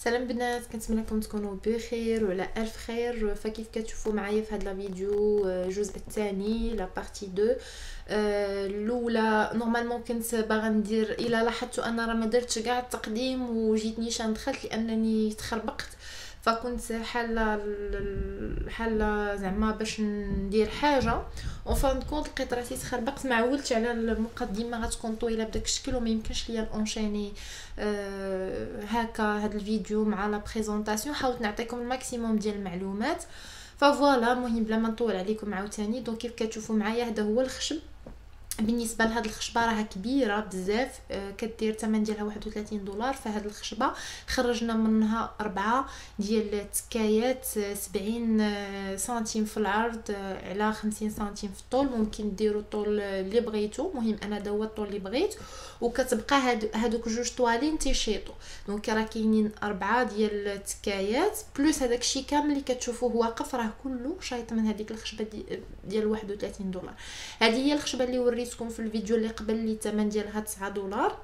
سلام بنات، كنتمنى لكم تكونوا بخير وعلى الف خير. فكيف كتشوفوا معايا في هذا الفيديو الجزء الثاني لا بارتي 2. الاولى نورمالمون كنت باغا ندير، الا لاحظتوا انا راه ما درتش كاع التقديم وجيت نيشان دخلت لانني تخربقت، فكنت حاله زعما باش ندير حاجه اون فان كونط لقيت راسي تخربقت، ما عولتش على المقدمه غتكون طويله بداك الشكل وما يمكنش ليا اونشيني هكا هاد الفيديو مع لا بريزونطاسيون. حاولت نعطيكم الماكسيموم ديال المعلومات فوالا. المهم بلا ما نطول عليكم عاوتاني، دونك كيف كتشوفوا معايا هذا هو الخشب. بالنسبه لهاد الخشبه راها كبيره بزاف، كدير الثمن ديالها 31 دولار. فهاد الخشبه خرجنا منها 4 ديال التكايات، 70 سنتيم في العرض على 50 سنتيم في الطول. ممكن ديروا الطول اللي بغيتو، المهم انا هذا هو الطول اللي بغيت. وكتبقى هادوك جوج طوالين تيشيطوا. دونك راه كاينين 4 ديال التكايات بلوس هذاك الشيء كامل اللي كتشوفوه واقف، راه كله شايط من هذيك الخشبه ديال 31 دولار. هذه هي الخشبه اللي وريتكم في الفيديو اللي قبل اللي الثمن ديالها 9 دولار.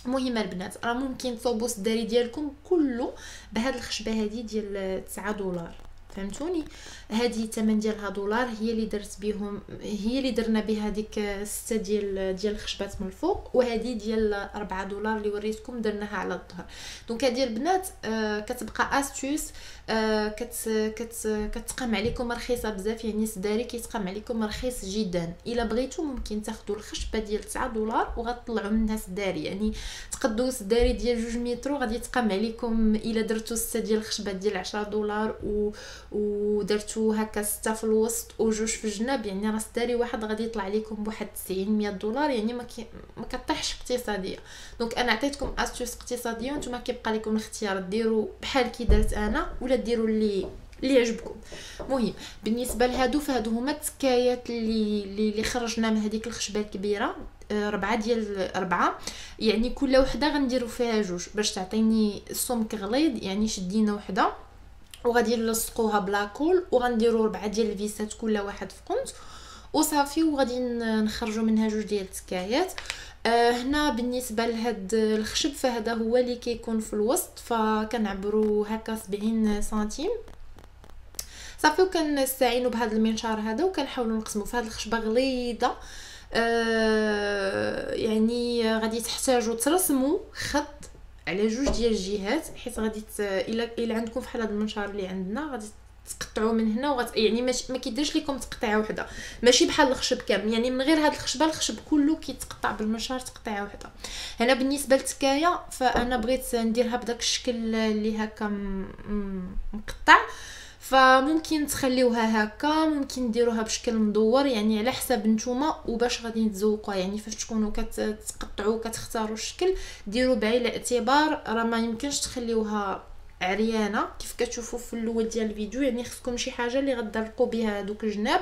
المهم البنات راه ممكن تصوبوا السداري ديالكم كله بهاد الخشبه هذه ديال 9 دولار، فهمتوني؟ هذه الثمن ديالها دولار، هي اللي درت بهم، هي اللي درنا بها ديك 6 ديال الخشبات من الفوق، وهذه ديال 4 دولار اللي وريتكم درناها على الظهر. دونك هذه البنات كتبقى استوس، كتقام عليكم رخيصه بزاف، يعني السداري كيتقام عليكم رخيص جدا. الا بغيتو ممكن تاخذوا الخشبه ديال 9 دولار وغتطلعوا منها سداري، يعني تقدوا سداري ديال 2 متر غادي يتقام عليكم الا درتو 6 ديال الخشبات ديال 10 دولار ودرتو هكا 6 في الوسط وجوج في الجناب، يعني راه سداري واحد غادي يطلع لكم بواحد 90 100 دولار، يعني ما كطيحش اقتصاديه. دونك انا عطيتكم استوس اقتصاديه وانتم كيبقى لكم الاختيار، ديروا بحال كي درت انا ولا ديروا اللي يعجبكم. مهم بالنسبه لهادو، فهادو هما التكايات اللي خرجنا من هذيك الخشبه الكبيره، 4 ديال 4، يعني كل وحده غنديروا فيها جوج باش تعطيني السمك غليظ. يعني شدينا وحده وغادي نلصقوها بلاكول وغنديروا 4 ديال الفيسات كل واحد في قنت وصافي، وغادي نخرجوا منها جوج ديال التكايات. هنا بالنسبه لهاد الخشب فهذا هو اللي كيكون في الوسط، فكنعبروا هكا 70 سنتيم صافي، وكنستعينوا بهذا المنشار هذا وكنحاولوا نقسموا. في هذه الخشبه غليظه يعني غادي تحتاجوا ترسموا خط على جوج ديال الجهات، حيت غادي الا عندكم فحال هذا المنشار اللي عندنا غادي تقطعوا من هنا يعني ما كيديرش لكم تقطيعه وحده، ماشي بحال الخشب كامل، يعني من غير هاد الخشبه الخشب كله كيتقطع بالمنشار تقطيعه وحده. هنا بالنسبه للتكايه فانا بغيت نديرها بداك الشكل اللي هكا مقطع، فممكن تخليوها هكا، ممكن ديروها بشكل مدور، يعني على حسب نتوما وباش غادي نتذوقوا. يعني فاش تكونوا كتقطعوا كتختاروا الشكل ديروا بعين الاعتبار، راه ما يمكنش تخليوها عريانه كيف كتشوفوا في الاول ديال الفيديو، يعني خصكم شي حاجه اللي غتدرقوا بها دوك الجناب.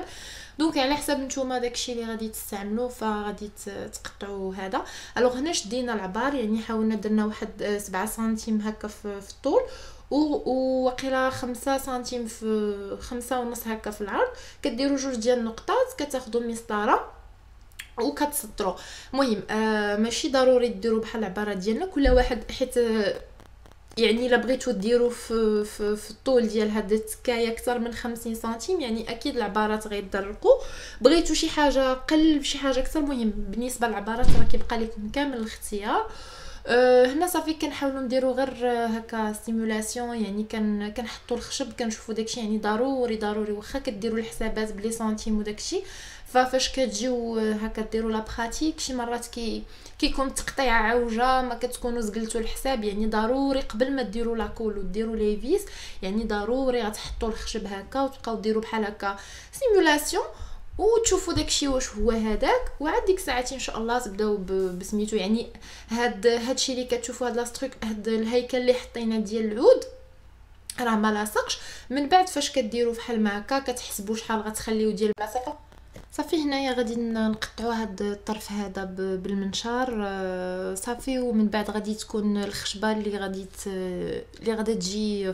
دونك على حسب نتوما داكشي اللي غادي تستعملوا فغادي تقطعوا هذا. الوغ هنا شدينا العبار، يعني حاولنا درنا واحد 7 سنتيم هكا في الطول وقيلا 5 سنتيم في 5 ونص هكا في العرض. كديروا جوج ديال النقطات، كتاخذوا المسطره وكتسطروا. المهم ماشي ضروري ديروا بحال العباره ديالنا كل واحد، حيت يعني الا بغيتو ديروا في الطول ديال هاد التكايه اكثر من 50 سنتيم يعني اكيد العبارات غيتدرقوا. بغيتو شي حاجه قل شي حاجه اكثر، المهم بالنسبه للعبارات راه كيبقى لكم كامل الاختيار. هنا صافي كنحاولوا نديروا غير هكا ستيمولاسيون، يعني كنحطوا الخشب كنشوفوا داكشي، يعني ضروري واخا كديروا الحسابات بلي سنتيم وداكشي، فاش كتجيو هكا ديروا لا براتيك شي مرات كيكون التقطيع عوجه ما كتكونوا زقلتوا الحساب. يعني ضروري قبل ما ديروا لاكول وديروا لي فيس، يعني ضروري غتحطوا الخشب هكا وتبقاو ديروا بحال هكا سيمولاسيون وتشوفوا داكشي واش هو هذاك، وعاد ديك الساعات ان شاء الله تبداو بسميتو. يعني هادشي اللي كتشوفوا هاد لاستروك، هاد الهيكل اللي حطينا ديال العود راه ما لاصقش. من بعد فاش كديروا فحال ما هكا كتحسبوا شحال غتخليو ديال المسافه صافي. هنايا غادي نقطعوا هاد الطرف هذا بالمنشار صافي، ومن بعد غادي تكون الخشبه اللي غادي تجي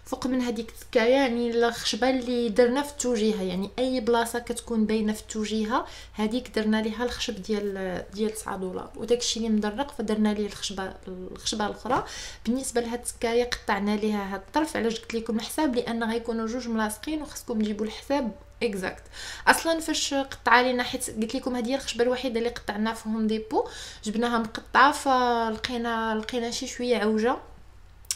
فوق من هذيك التكايه، يعني الخشبه اللي درنا في التوجيهه، يعني اي بلاصه كتكون باينه في التوجيهه هذيك درنا ليها الخشب ديال 9 دولار، وداكشي اللي مدرق فدرنا ليه الخشبه الاخرى. بالنسبه لهاد التكايه قطعنا ليها هاد الطرف، علاش قلت لكم الحساب، لان غيكونوا جوج ملاصقين وخصكم تجيبوا الحساب اكزاكت. اصلا فاش قطع لينا، حيت قلت لكم هذه هي الخشبه الوحيده اللي قطعناها في هوم ديبو، جبناها مقطعه فلقينا شي شويه عوجه.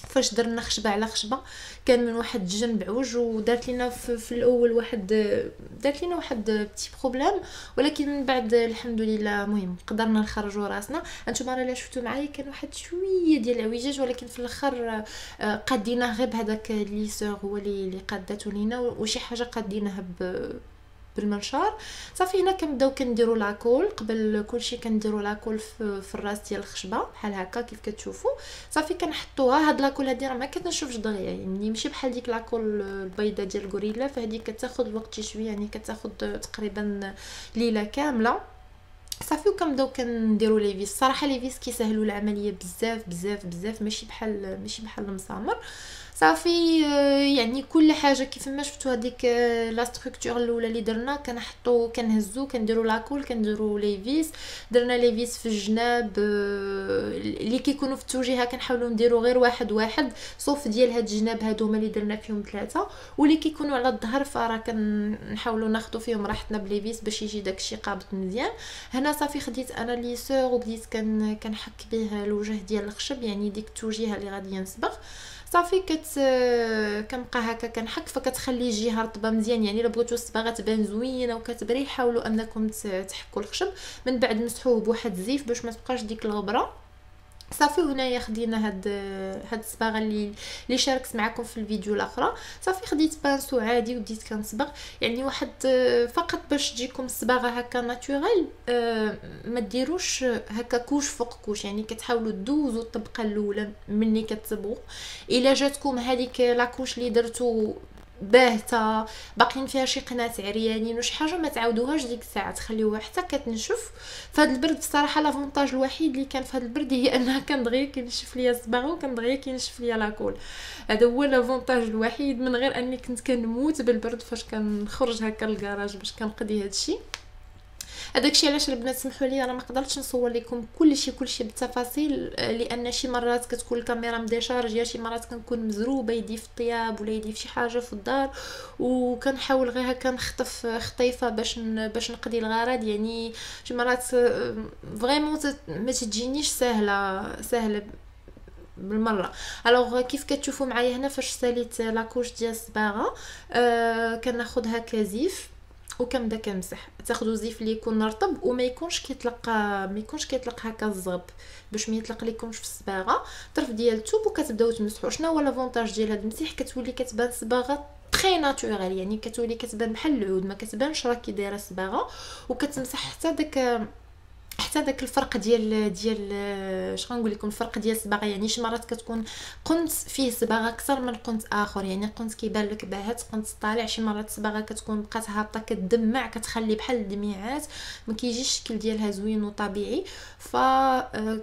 فاش درنا خشبه على خشبه كان من واحد الجنب عوج، ودارت لينا في الاول دارت لينا واحد بتي بروبليم، ولكن من بعد الحمد لله مهم قدرنا نخرجوا راسنا. انتما راه شفتوا معايا كان واحد شويه ديال العويجاج، ولكن في الاخر قاديناه غير بهذاك الليسور هو اللي قادته لينا، وشي حاجه قاديناها بالمنشار. صافي هنا كنبداو كنديروا لاكول، قبل كلشي كنديروا لاكول في الراس ديال الخشبه بحال هكا كيف كتشوفوا. صافي كنحطوها، هاد لاكول هادي راه ما كتنشفش دغيا، يعني ماشي بحال ديك لاكول البيضه ديال غوريلا، فهادي كتاخذ الوقت شويه، يعني كتاخذ تقريبا ليله كامله. صافي وكنبداو كنديروا لي فيس. صراحه لي فيس كيسهلوا العمليه بزاف بزاف بزاف، ماشي بحال المسامر. صافي يعني كل حاجه كيف ما شفتوا هذيك لا ستركتور الاولى اللي درنا كنهزو كنديروا لاكول كنديروا لي فيس. درنا لي فيس في الجناب اللي كيكونوا في التوجيهه كنحاولوا نديروا غير واحد صوف ديال هاد الجناب هادو هما اللي درنا فيهم 3، واللي كيكونوا على الظهر فراه كنحاولوا ناخذوا فيهم راحتنا بلي فيس باش يجي داكشي قابط مزيان. هنا صافي خديت انا ليسور وبديت كنحك به الوجه ديال الخشب، يعني ديك التوجيهه اللي غادي نصبغ. صافي كنبقى هكا كنحك، فكتخلي الجهه رطبه مزيان. يعني الا بغيتو الصباغه تبان زوينه وكتبري حاولوا انكم تحكوا الخشب، من بعد مسحوه بواحد الزيف باش ما تبقاش ديك الغبره. صافي هنايا خدينا هاد الصباغه اللي شاركت معكم في الفيديو الاخرى. صافي خديت بانسو عادي وبديت كنصبغ، يعني واحد فقط باش تجيكم الصباغه هكا ناتوريل. ما ديروش هكا كوش فوق كوش، يعني كتحاولوا دوزوا الطبقه الاولى ملي كتصبغوا. الا جاتكم هذيك لاكوش اللي درتو باهته باقيين فيها شي قنات عريانين وشي حاجه، ما تعاودوهاش ديك الساعه، تخليوها حتى كتنشف. فهاد البرد بصراحه لافونتاج الوحيد اللي كان في هاد البرد هي انها كان دغيا كينشف ليا الصباغه وكان دغيا كينشف ليا لاكول. هذا هو لافونتاج الوحيد، من غير اني كنت كنموت بالبرد فاش كنخرج هكا للكراج باش كنقضي هادشي. هذاكشي علاش البنات سمحوا لي انا ما قدرتش نصور لكم كلشي بالتفاصيل، لان شي مرات كتكون الكاميرا مديشارجيه، شي مرات كنكون مزروبه يدي في الطياب ولا يدي في شي حاجه في الدار، وكنحاول غير هكا نخطف خطيفه باش نقضي الغرض. يعني شي مرات فريمون ما تجينيش سهله بالمره. الوغ كيف كتشوفوا معايا هنا فاش ساليت لاكوش ديال الصباغه، كناخذها كزيف وكنبدا كنمسح. تاخذوا زيف اللي يكون رطب وما يكونش كيطلق هكا الزغب باش ما يطلق لكمش في الصباغه. طرف ديال الثوب وكتبداو تمسحوا. شنو هو لافونتاج ديال هذا المسح؟ كتولي كتبان صباغه تري ناتوريل، يعني كتولي كتبان بحال العود، ما كتبانش راكي دايره الصباغه، وكتمسح حتى داك الفرق ديال اش غنقول لكم، الفرق ديال الصباغه. يعني شي مرات كتكون قنت فيه صباغه اكثر من قنت اخر، يعني قنت كيبان لك باهت، قنت طالع. شي مرات الصباغه كتكون بقات هابطه كتدمع كتخلي بحال الدميعات، ما كيجيش الشكل ديالها زوين وطبيعي.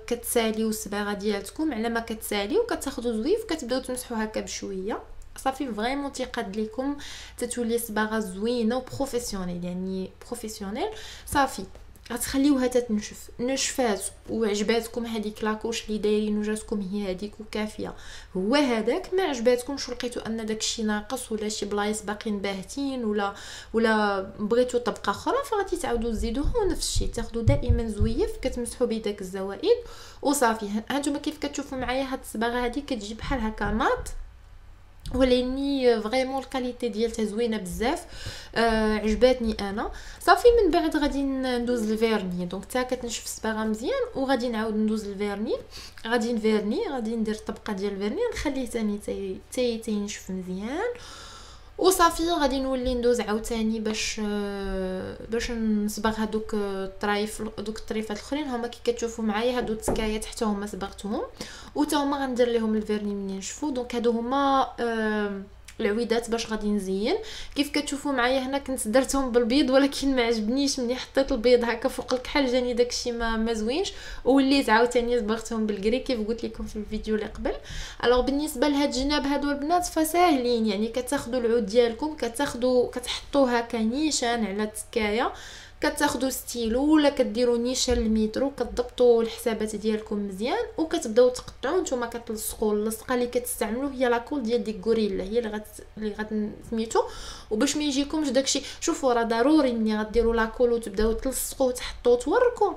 كتساليو الصباغه ديالتكم على ما كتساليو، كتاخذوا زويف وكتبداو تمسحوا هكا بشويه. صافي فريمون تيقاد لكم تتولي صباغه زوينه وبروفيسيونيل، يعني بروفيسيونيل. صافي غتخليوها تتنشف. نشفات وعجباتكم هذيك لاكوش اللي دايرين وجاتكم هي هذيك وكافيه، هو هذاك ما عجباتكمش ولقيتوا ان داكشي ناقص ولا شي بلايص باقيين باهتين ولا بغيتوا طبقه اخرى، فغادي تعاودوا تزيدوها. ونفس الشيء تاخذوا دائما زويف كتمسحوا بداك الزوائد وصافي. هانتوما كيف كتشوفوا معايا هاد الصباغه هذه كتجي بحال هكا مات، ولاني فريمون الكاليتي ديالها زوينه بزاف. عجباتني انا. صافي من بعد غادي ندوز للفيرني. دونك حتى كتنشف الصباغه مزيان وغادي نعاود ندوز للفيرني. غادي ندير طبقه ديال الفيرني نخليه ثاني تينشف مزيان. وصافي غادي نولي ندوز عاوتاني باش نصبغ هذوك الطريفات الاخرين. هما كي كتشوفوا معايا هادو التكايات حتى هما صبغتهم، وتا هما غندير لهم الفيرني منين نشفوا. دونك هادو هما العويدات باش غادي نزين. كيف كتشوفوا معايا هنا كنت درتهم بالبيض، ولكن ما عجبنيش ملي حطيت البيض هكا فوق الكحل جاني داكشي ما زوينش، وليت عاوتاني صبغتهم بالكري كيف قلت لكم في الفيديو اللي قبل. الوغ بالنسبه لهاد الجناب هادو البنات فساهلين، يعني كتاخذوا العود ديالكم كتحطوه هكا نيشان على التكايه، كتاخذوا ستيلو ولا كديروا نيشان المترو، كتضبطوا الحسابات ديالكم مزيان وكتبداو تقطعوا. نتوما كتلصقوا اللصقه اللي كتستعملوا هي لاكول ديال ديك غوريلا، هي اللي سميتو. وباش ما يجيكمش داكشي، شوفوا راه ضروري ملي غديروا لاكول وتبداو تلصقوا وتحطوا وتوركوا،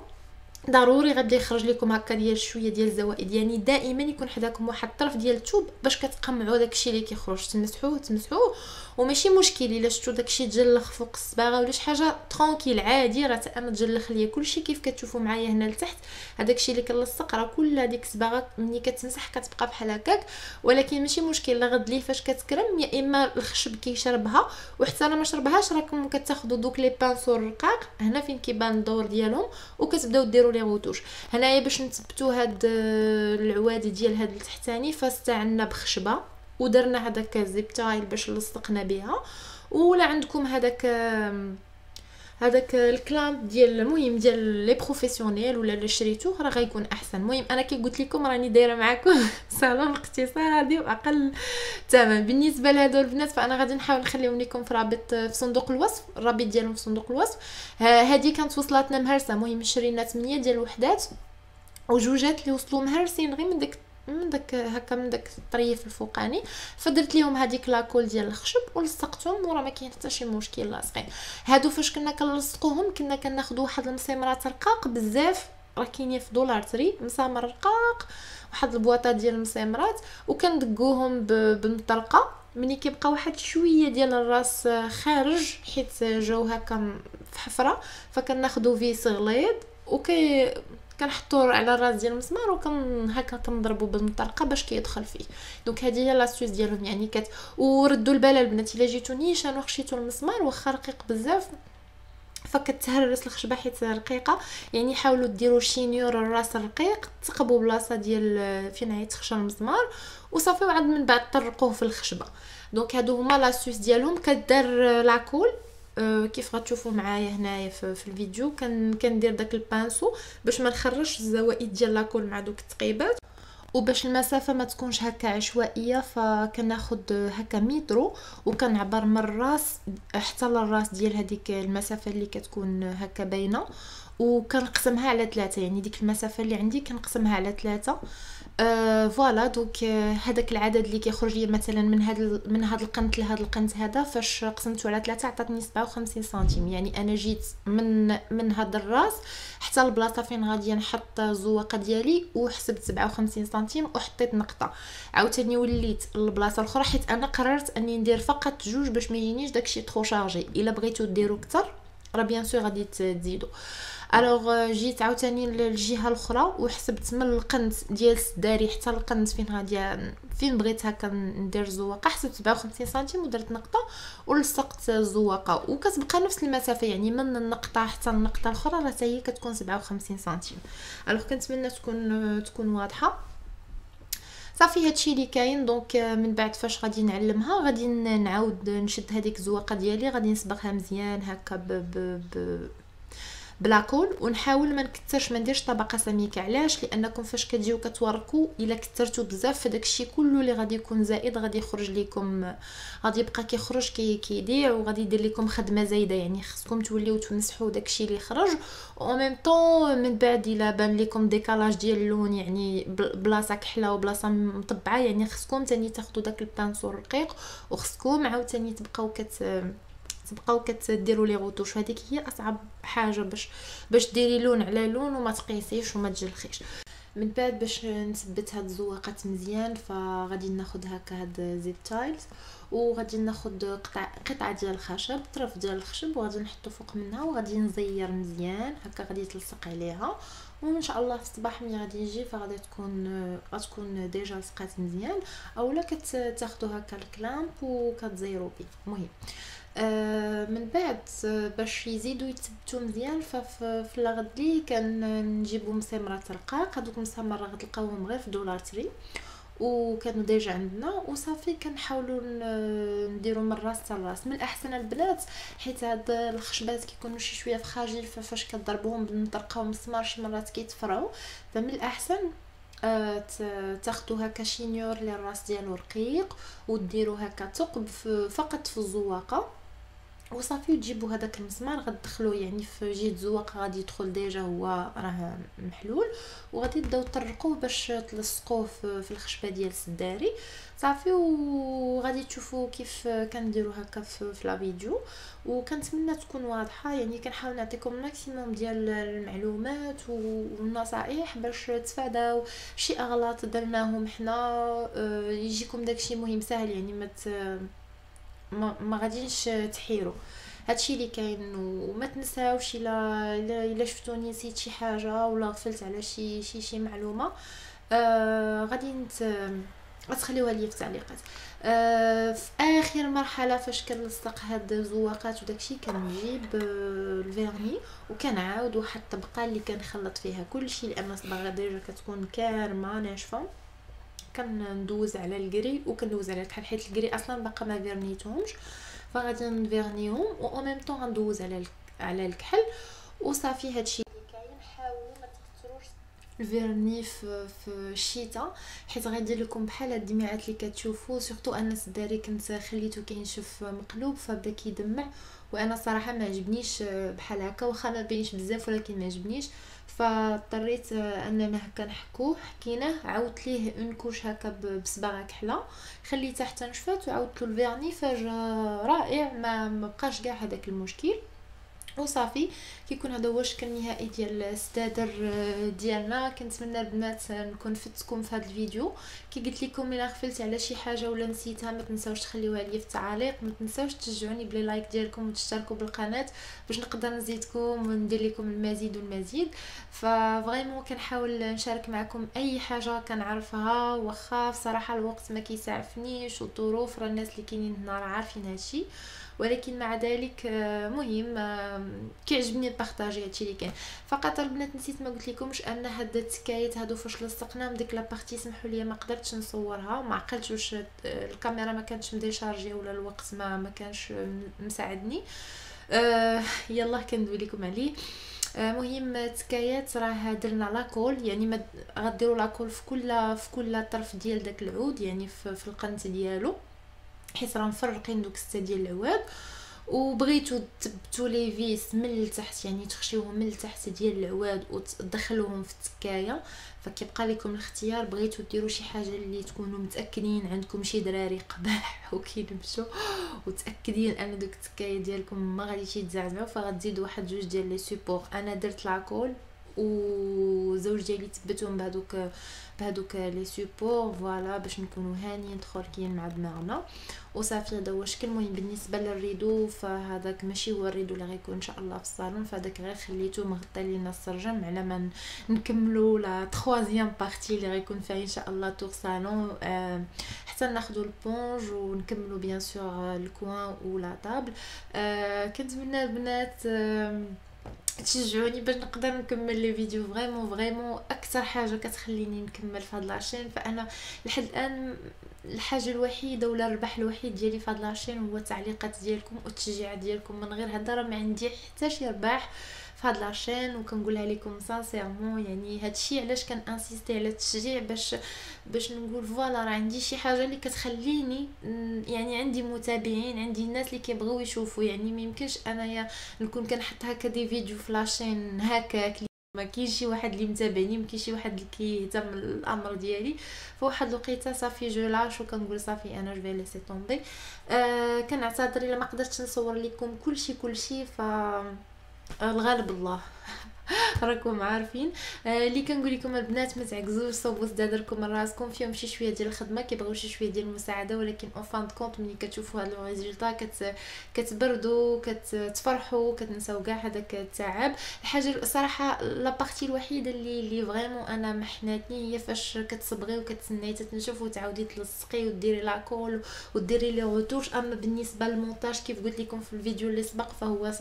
ضروري غادي يخرج لكم هكا ديال شويه ديال الزوائد. يعني دائما يكون حداكم واحد الطرف ديال الثوب باش كتقمعوا داكشي اللي كيخرج، تمسحوه وماشي مشكل الا شفتوا داكشي تجلخ فوق الصباغه ولا شي حاجه ترونكيل عادي، راه انا تجلخ ليا كلشي كيف كتشوفوا معايا هنا لتحت. هذاكشي اللي كنلصق راه كل هذيك الصباغه ملي كتمسح كتبقى بحال هكاك، ولكن ماشي مشكل. لا غد لي فاش كتكرم يا اما الخشب كيشربها، وحتى انا ما شربهاش راكم كتاخذوا دوك لي بانسو الرقاق هنا فين كيبان الدور ديالهم وكتبداو ديروا لي غوتوش. هنايا باش نثبتوا هاد العوادي ديال هاد التحتاني فاستعنا بخشبه ودرنا هذاك الزيب تايل باش لصقنا بها، ولا عندكم هذاك الكلامب ديال المهم ديال لي بروفيسيونيل ولا اللي شريتوه راه غيكون احسن. المهم انا كي قلت لكم راني دايره معكم صالون اقتصادي واقل ثمن. بالنسبه لهادو البنات فانا غادي نحاول نخليهم لكم في رابط في صندوق الوصف، الرابط ديالهم في صندوق الوصف. هذه كانت وصلاتنا مهرسه، المهم شرينا 8 ديال الوحدات وجوجات اللي وصلوا مهرسين غير من داك هكا من داك الطريف الفوقاني، فدرت ليهم هذيك لاكول ديال الخشب ولصقتهم وراه ما كاين حتى شي مشكل لاصقين. هادو فاش كنا كنلصقوهم كنا كناخذوا واحد المسامرات رقاق بزاف، راه كاينين في دولار تري مسامر رقاق، واحد البواطه ديال المسامرات، وكندقوهم بالمطرقه. ملي كيبقى واحد شويه ديال الراس خارج حيت جاو هكا في حفره، فكناخذوا فيس غليظ كنحطوه على الراس ديال المسمار هكا كنضربوا بالمطرقه باش كيدخل فيه. دونك هذه هي لاستيوس ديالهم، يعني وردوا البال البنات الا جيتو نيشان وخشيتوا المسمار واخا رقيق بزاف فكتهرس الخشبه حيت رقيقه، يعني حاولوا ديروا شينيور الراس الرقيق تقبوا بلاصه ديال فين يتخشى المسمار وصافي، وعاد من بعد طرقوه في الخشبه. دونك هادو هما لاستيوس ديالهم. كدار لاكول كيف غتشوفوا معايا هنايا في الفيديو كندير داك البانسو باش ما نخرجش الزوائد ديال لاكول مع دوك التقيبات، وباش المسافه ما تكونش هكا عشوائيه فكناخذ هكا مترو وكنعبر من الراس حتى للراس ديال هذيك المسافه اللي كتكون هكا باينه، وكنقسمها على 3. يعني ديك المسافه اللي عندي كنقسمها على 3. فوالا دونك هذاك العدد اللي كيخرج لي مثلا من هذا القنت لهذا القنت هذا فاش قسمته على 3 عطاتني 57 سنتيم. يعني انا جيت من هذا الراس حتى البلاصه فين غادي نحط الزواقه ديالي وحسبت 57 سنتيم وحطيت نقطه. عاوتاني وليت البلاصه الاخرى حيت انا قررت اني ندير فقط 2 باش ما يجينيش داكشي ترو شارجي. الا بغيتو ديروا اكثر راه بيان سور غادي تزيدوا. الوغ جيت عاوتاني للجهه الاخرى وحسبت من القنت ديال السداري حتى القنت فين بغيت هكا ندير الزواقه، حسبت 57 سنتيم ودرت نقطه ولصقت الزواقه وكتبقى نفس المسافه. يعني من النقطه حتى النقطه الاخرى راه هي كتكون 57 سنتيم. الوغ كنتمنى تكون واضحه. صافي هادشي اللي كاين. دونك من بعد فاش غادي نعلمها غادي نعاود نشد هذيك الزواقه ديالي، غادي نصبغها مزيان هكا بلاكول، ونحاول ما نكثرش ما نديرش طبقه سميكه. علاش؟ لانكم فاش كتجيو كتوركوا الا كثرتوا بزاف فداك الشيء كله اللي غادي يكون زائد غادي يخرج لكم، غادي يبقى كيخرج كيضيع وغادي يدير لكم خدمه زايده. يعني خصكم توليو تمسحوا داك الشيء اللي خرج او ميم طون من بعد الا بان لكم ديكالاج ديال اللون، يعني بلاصه كحله وبلاصه مطبعه، يعني خصكم ثاني تاخذوا داك البانسو الرقيق وخصكم عاوتاني تبقاو كتديروا لي غوتوش. هذيك هي اصعب حاجه باش ديري لون على لون وما تقيسيش وما تجلخيش. من بعد باش نثبت هاد الزواقات مزيان فغادي ناخذ هكا هاد زيب تايلز وغادي ناخذ قطعه ديال الخشب، طرف ديال الخشب وغادي نحطو فوق منها وغادي نزير مزيان هكا غادي تلصق عليها، وان شاء الله في الصباح ملي غادي يجي فغادي غتكون ديجا لصقات مزيان. اولا كتاخذوا هكا الكلامب وكتزيروا به. المهم من بعد باش يزيدوا يتثبتوا مزيان ففي لاغدلي كنجيبوا مسامرات رقاق. هذوك المسامر غتلقاوهم غير في دولار تري وكانوا ديجا عندنا وصافي كنحاولوا نديروا من راس حتى لراس. من الاحسن البنات حيت هاد الخشبات كيكونوا شي شويه فخاجيل، فاش كضربوهم بالمطرقه ومسمار شي مرات كيتفرعوا، فمن الاحسن تاخدو هكا شينيور اللي الراس ديالو رقيق وديروا هكا ثقب فقط في الزواقه وصافي، وتجيبوا هذاك المسمار غتدخلوه يعني في جهه الزواقه غادي يدخل ديجا هو راه محلول، وغادي تبداو تطرقوه باش تلصقوه في الخشبه ديال السداري صافي. وغادي تشوفوا كيف كنديروا هكا في لا فيديو، وكنتمنى تكون واضحه. يعني كنحاول نعطيكم الماكسيموم ديال المعلومات والنصائح باش تفاداو شي اغلاط درناهم حنا، يجيكم داكشي مهم سهل يعني ما غاديش تحيروا. هادشي اللي كاين. وما تنساوش الا شفتوني نسيت شي حاجه ولا غفلت على شي معلومه غادي غتخليوها لي في التعليقات. في اخر مرحله فاش كنلصق هاد الزواقات وداكشي كنجيب الفيرني وكنعاود واحد الطبقه اللي كنخلط فيها كلشي، لان الصباغه ديجا كتكون كارمه ناشفه. كندوز على الكري وكندوز على الكحل حيت الكري اصلا باقا ما فيرنيتهمش، فغادي نفيرنيهم و ميم طون غندوز على الكحل وصافي. هادشي اللي كاين. حاولوا ما تكثروش الفيرني في الشتاء حيت غيدير لكم بحال هاد الدمعات اللي كتشوفوا، سورتو انا السداري كنت خليته كينشف مقلوب فبدا كيدمع، وانا صراحه ما عجبنيش بحال هكا، واخا ما بينش بزاف ولكن ما عجبنيش، فاضطريت اننا هكا نحكوه. حكيناه عاودت ليه اون كوش هكا بصباغه كحله، خليتها حتى نشفات وعاودت له الفيرني فجا رائع، ما بقاش كاع هذاك المشكل وصافي. كيكون هذا هو الشكل النهائي ديال الستادر ديالنا. كنتمنى البنات نكون فدتكم في هذا الفيديو. كي قلت لكم الا غفلت على شي حاجه ولا نسيتها ما تنساوش تخليوها لي في التعاليق، ما تنساوش تشجعوني بلي لايك ديالكم وتشتركوا بالقناه باش نقدر نزيدكم وندير لكم المزيد والمزيد. ففريمون كنحاول نشارك معكم اي حاجه كنعرفها، واخا بصراحه الوقت ما كيسعفنيش والظروف، راه الناس اللي كاينين هنا راه عارفين هادشي، ولكن مع ذلك مهم كيعجبني نبارطاجي هادشي اللي كاين. فقط البنات نسيت ما قلت لكمش ان هاد التكايات هادو فاش لصقناهم ديك لابارتي سمحوا لي ما قدرتش نصورها، ما عقلتش واش الكاميرا ما كانتش مديشارجي ولا الوقت ما كانش مساعدني. يلا كندوي لكم عليه. مهم التكايات راه درنا لاكول، يعني ما غديروا لاكول في كل طرف ديال داك العود، يعني في القنت ديالو، حيت راه مفرقين دوك 6 ديال العواد. وبغيتو تثبتوا لي فيس من التحت، يعني تخشيوهم من التحت ديال العواد وتدخلوهم في التكايه، فكيبقى لكم الاختيار. بغيتو ديروا شي حاجه اللي تكونوا متاكدين عندكم شي دراري قباح وكيلبسوا وتاكدين ان دوك التكايه ديالكم ما غاديش يتزعزعوا، فغتزيدوا واحد جوج ديال لي سيبور. انا درت لاكول وزوج ديالي تثبتهم بهذوك لي سيبور فوالا باش نكونوا هانيين تخوركين مع دماغنا وصافي. هذا هو شكل مهم. بالنسبه للريدو فهذاك ماشي هو الريدو اللي غيكون ان شاء الله في الصالون، فهذاك غير خليته مغطي لينا السرجم على ما نكملوا لا تروازيام بارتي اللي غيكون فيها ان شاء الله تور صالون، حتى ناخذوا البونج ونكملوا بيان سور الكوان ولا طابل. كنتمنى البنات تشجعوني باش نقدر نكمل لي فيديو. فريمون اكثر حاجه كتخليني نكمل في هاد لاشين، فانا لحد الان الحاجه الوحيده ولا الربح الوحيد ديالي في هاد لاشين هو التعليقات ديالكم والتشجيع ديالكم. من غير هذا راه ما عندي حتى شي ربح في هاد لاشين، وكنقولها لكم سانسيرمون. يعني هادشي علاش كنانسيستي على التشجيع باش نقول فوالا راه عندي شي حاجه اللي كتخليني يعني عندي متابعين، عندي الناس اللي كيبغيو يشوفوا. يعني ما يمكنش انايا نكون كنحط هكا دي فيديو في لاشين هكاك ما كاينش شي واحد اللي متابعني، ما كاينش شي واحد اللي كيهتم الامر ديالي. فواحد الوقيته صافي جو لاش وكنقول صافي انا جو في ليسي طومبي. كنعتذر الا ما قدرتش نصور لكم كلشي ف الغالب الله راكم عارفين. اللي كنقول لكم البنات ما تعكزوش، صوبوا صدادركم من راسكم، فيهم شي شويه ديال الخدمه كيبغيو شي شويه ديال المساعده، ولكن اون فان كونط ملي كتشوفوا هذا الريزولطا كتبردوا كتفرحوا كتنساو كاع هذاك التعب. الحاجه الصراحه لا بارتي الوحيده اللي فريمون انا محناتني هي فاش كتصبغي وكتسناي تنشف وتعاودي تلصقي وديري لاكول وديري لي روتوش. اما بالنسبه للمونتاج كيف قلت لكم في الفيديو اللي سبق فهو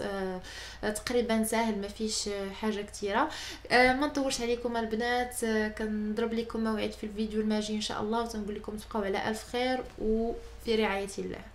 تقريبا ساهل، ما فيش حاجه حاجه كثيره. ما نطولش عليكم البنات، كنضرب لكم موعد في الفيديو الماجي ان شاء الله، وتنقول لكم تبقاو على الف خير وفي رعايه الله.